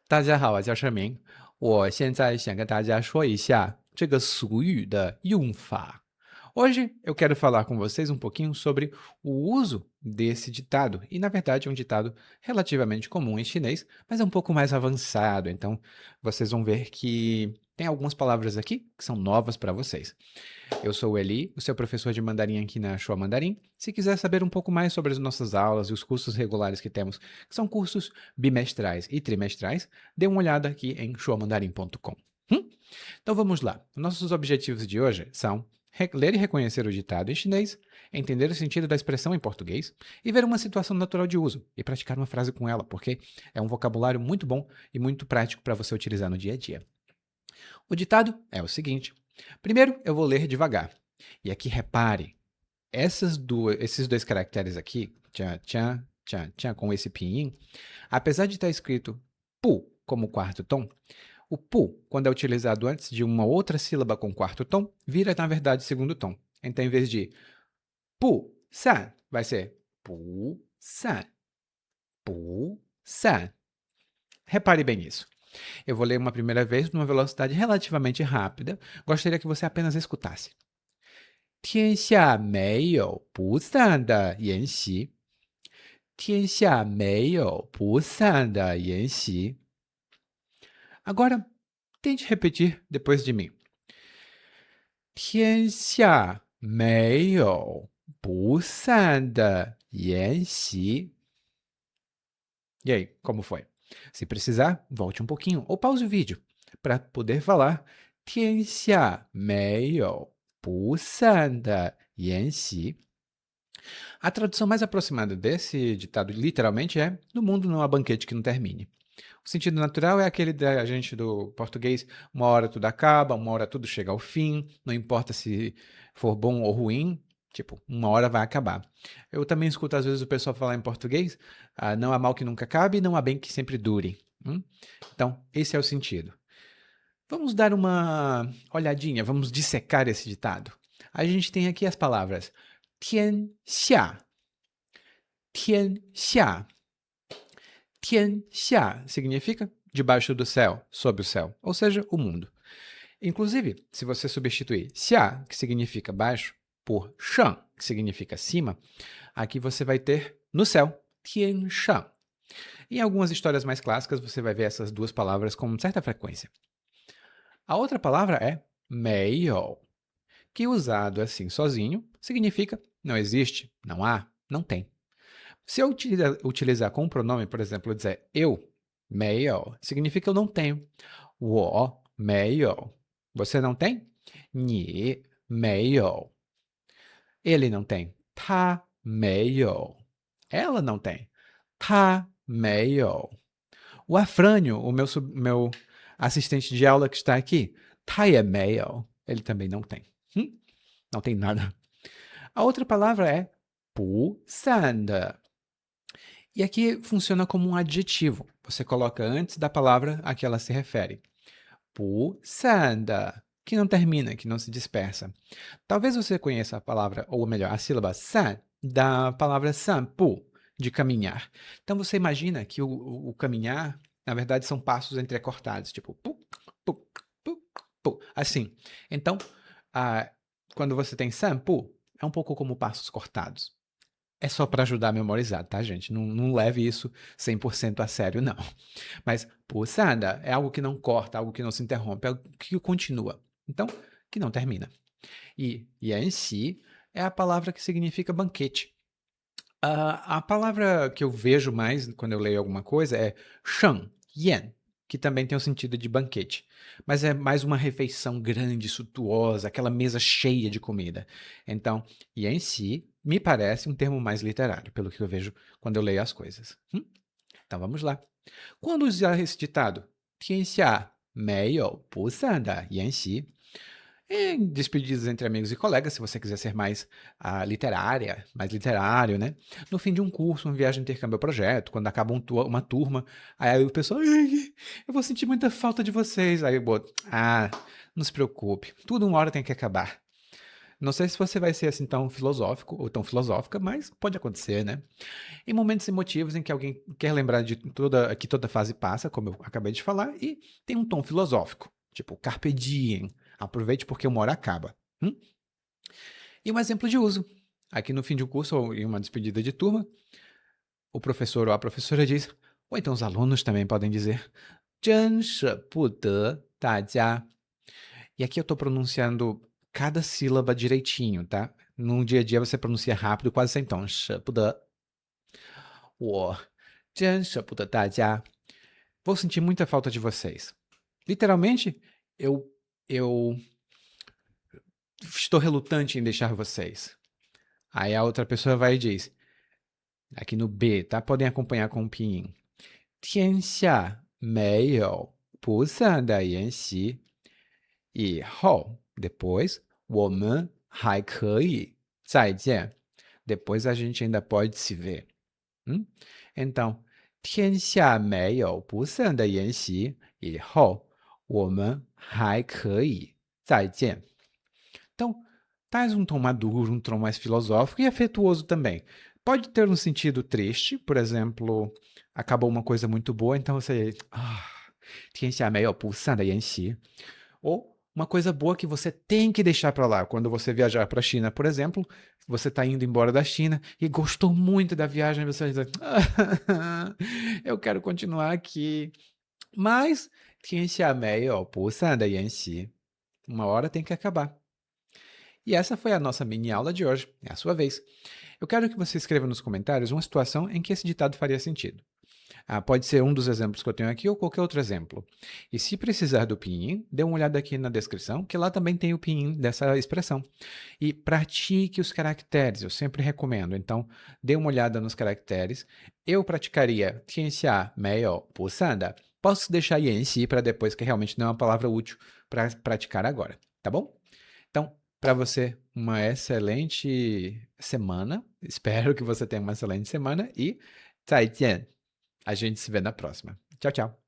大家好，我叫盛明。我现在想跟大家说一下这个俗语的用法。Hoje eu quero falar com vocês um pouquinho sobre o uso desse ditado. E, na verdade, é um ditado relativamente comum em chinês, mas é um pouco mais avançado. Então, vocês vão ver que tem algumas palavras aqui que são novas para vocês. Eu sou o Eli, o seu professor de mandarim aqui na Shoa Mandarim. Se quiser saber um pouco mais sobre as nossas aulas e os cursos regulares que temos, que são cursos bimestrais e trimestrais, dê uma olhada aqui em shoamandarim.com. Então vamos lá. Nossos objetivos de hoje são ler e reconhecer o ditado em chinês, entender o sentido da expressão em português e ver uma situação natural de uso e praticar uma frase com ela, porque é um vocabulário muito bom e muito prático para você utilizar no dia a dia. O ditado é o seguinte: primeiro eu vou ler devagar. E aqui repare, esses dois caracteres aqui, tchan, tchan, tchan, tchan, com esse pinyin, apesar de estar escrito pu como quarto tom, o pu, quando é utilizado antes de uma outra sílaba com quarto tom, vira, na verdade, segundo tom. Então, em vez de pu san, vai ser pu san, pu san. Repare bem nisso. Eu vou ler uma primeira vez numa velocidade relativamente rápida. Gostaria que você apenas escutasse. 天下没有不散的筵席。天下没有不散的筵席。Agora, tente repetir depois de mim. 天下没有不散的筵席。E aí, como foi? Se precisar, volte um pouquinho ou pause o vídeo para poder falar 天下没有不散的筵席。A tradução mais aproximada desse ditado, literalmente, é no mundo não há banquete que não termine. O sentido natural é aquele da gente do português, uma hora tudo acaba, uma hora tudo chega ao fim, não importa se for bom ou ruim, tipo, uma hora vai acabar. Eu também escuto às vezes o pessoal falar em português, não há mal que nunca acabe, não há bem que sempre dure. Então, esse é o sentido. Vamos dar uma olhadinha, vamos dissecar esse ditado. A gente tem aqui as palavras 天下，天下。天下significa debaixo do céu, sob o céu, ou seja, o mundo. Inclusive, se você substituir xia, que significa baixo, por shan, que significa cima, aqui você vai ter no céu, tian shan. Em algumas histórias mais clássicas, você vai ver essas duas palavras com certa frequência. A outra palavra é meio, que usado assim sozinho, significa não existe, não há, não tem. Se eu utilizar com um pronome, por exemplo, dizer eu, meio, significa eu não tenho. 我没有. Você não tem? 你没有. Ele não tem. 他没有. Ela não tem. 他没有. O Afrânio, o meu assistente de aula que está aqui, 他也没有. Ele também não tem. Não tem nada. A outra palavra é 不散的. E aqui funciona como um adjetivo. Você coloca antes da palavra a que ela se refere. 不散的, que não termina, que não se dispersa. Talvez você conheça a palavra, ou melhor, a sílaba san, da palavra sanpu, de caminhar. Então você imagina que o caminhar, na verdade, são passos entrecortados, tipo pu, pu, pu, pu, assim. Então, quando você tem sanpu, é um pouco como passos cortados. É só para ajudar a memorizar, tá, gente? Não leve isso 100% a sério, não. Mas pulsada é algo que não corta, algo que não se interrompe, é algo que continua. Então, que não termina. E yanxi é a palavra que significa banquete. A palavra que eu vejo mais quando eu leio alguma coisa é sheng, yan, que também tem o sentido de banquete. Mas é mais uma refeição grande, suntuosa, aquela mesa cheia de comida. Então, yanxi me parece um termo mais literário, pelo que eu vejo quando eu leio as coisas. Então vamos lá. Quando usar esse ditado? 天下没有不散的筵席. Em despedidas entre amigos e colegas, se você quiser ser mais literária, mais literário, né? No fim de um curso, uma viagem de intercâmbio ou projeto, quando acaba uma turma, aí o pessoal, eu vou sentir muita falta de vocês. Aí eu boto, não se preocupe, tudo uma hora tem que acabar. Não sei se você vai ser assim tão filosófico ou tão filosófica, mas pode acontecer, né? Em momentos emotivos em que alguém quer lembrar de que toda fase passa, como eu acabei de falar, e tem um tom filosófico, tipo carpe diem, aproveite porque uma hora acaba. E um exemplo de uso. Aqui no fim de um curso ou em uma despedida de turma, o professor ou a professora diz, ou então os alunos também podem dizer, 真舍不得大家. E aqui eu estou pronunciando cada sílaba direitinho, tá? No dia a dia você pronuncia rápido, quase sem tom. 舍不得. 我真舍不得大家. Vou sentir muita falta de vocês. Literalmente, eu estou relutante em deixar vocês. Aí a outra pessoa vai e diz, aqui no B, tá? Podem acompanhar com o pinyin. 天下没有不散的筵席，以后 depois 我们还可以再见. Depois a gente ainda pode se ver. Então, 天下没有不散的筵席，以后我们还可以再见. Então, traz um tom maduro, um tom mais filosófico e afetuoso também. Pode ter um sentido triste, por exemplo, acabou uma coisa muito boa, então você... 天下没有不散的筵席. Ou uma coisa boa que você tem que deixar para lá. Quando você viajar para a China, por exemplo, você está indo embora da China e gostou muito da viagem, você vai dizer, eu quero continuar aqui. Mas, 天下没有不散的筵席. Uma hora tem que acabar. E essa foi a nossa mini aula de hoje. É a sua vez. Eu quero que você escreva nos comentários uma situação em que esse ditado faria sentido. Pode ser um dos exemplos que eu tenho aqui ou qualquer outro exemplo. E se precisar do pinyin, dê uma olhada aqui na descrição, que lá também tem o pinyin dessa expressão. E pratique os caracteres, eu sempre recomendo. Então, dê uma olhada nos caracteres. Eu praticaria 天下没有不散的. Posso deixar Yanxi para depois, que realmente não é uma palavra útil para praticar agora, tá bom? Então, para você, uma excelente semana. Espero que você tenha uma excelente semana e 再见. A gente se vê na próxima. Tchau, tchau.